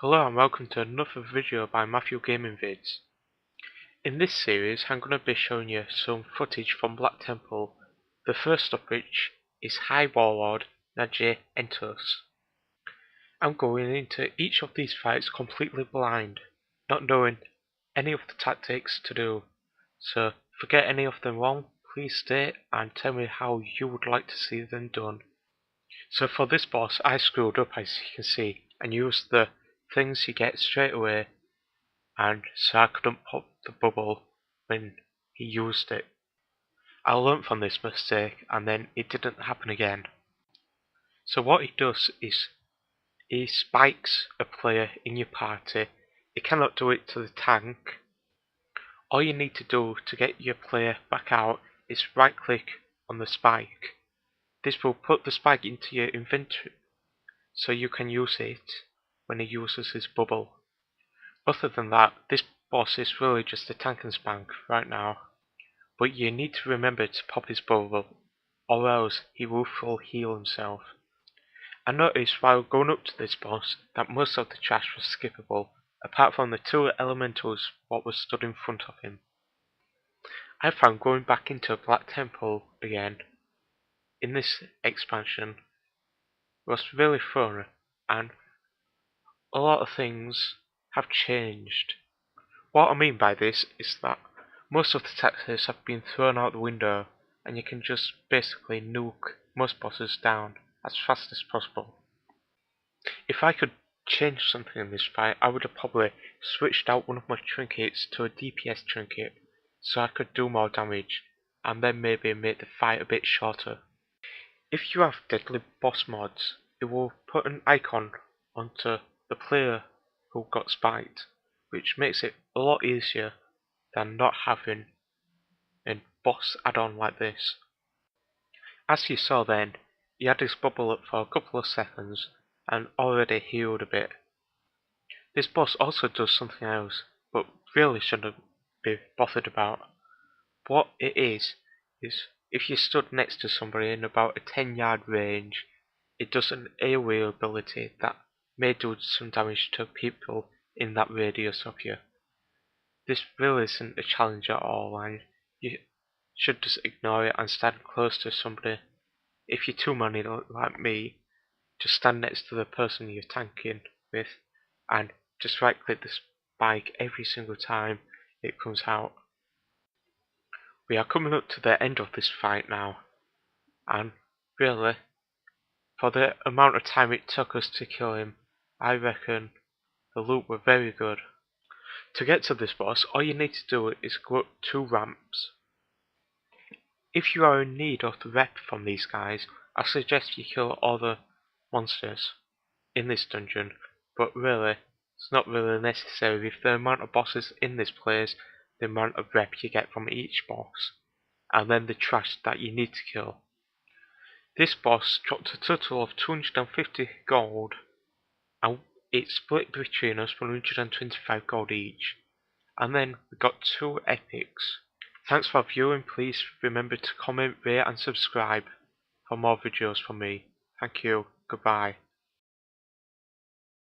Hello and welcome to another video by Matthew Gaming Vids. In this series I'm going to be showing you some footage from Black Temple, the first of which is High Warlord Naj'entus. I'm going into each of these fights completely blind, not knowing any of the tactics to do, so if I get any of them wrong, please state and tell me how you would like to see them done. So for this boss I screwed up, as you can see, and used the things you get straight away, and so I couldn't pop the bubble when he used it. I learnt from this mistake and then it didn't happen again. So what he does is he spikes a player in your party. He cannot do it to the tank. All you need to do to get your player back out is right click on the spike. This will put the spike into your inventory so you can use it when he uses his bubble. Other than that, this boss is really just a tank and spank right now, but you need to remember to pop his bubble, or else he will full heal himself. I noticed while going up to this boss that most of the trash was skippable, apart from the two elementals what was stood in front of him. I found going back into Black Temple again in this expansion was really fun, and a lot of things have changed. What I mean by this is that most of the tactics have been thrown out the window and you can just basically nuke most bosses down as fast as possible. If I could change something in this fight, I would have probably switched out one of my trinkets to a DPS trinket so I could do more damage, and then maybe make the fight a bit shorter. If you have deadly boss mods, it will put an icon onto the player who got spiked, which makes it a lot easier than not having a boss add-on like this. As you saw then, he had his bubble up for a couple of seconds and already healed a bit. This boss also does something else, but really shouldn't be bothered about. What it is if you stood next to somebody in about a 10-yard range, it does an AoE ability that may do some damage to people in that radius of you. This really isn't a challenge at all, and you should just ignore it and stand close to somebody. If you're too many like me, just stand next to the person you're tanking with and just right click the spike every single time it comes out. We are coming up to the end of this fight now, and really, for the amount of time it took us to kill him, I reckon the loot were very good. To get to this boss, all you need to do is go up 2 ramps. If you are in need of the rep from these guys, I suggest you kill all the monsters in this dungeon, but really, it's not really necessary with the amount of bosses in this place, the amount of rep you get from each boss, and then the trash that you need to kill. This boss dropped a total of 250 gold, and it split between us 125 gold each, and then we got 2 epics. Thanks for viewing. Please remember to comment, rate and subscribe for more videos from me. Thank you. Goodbye.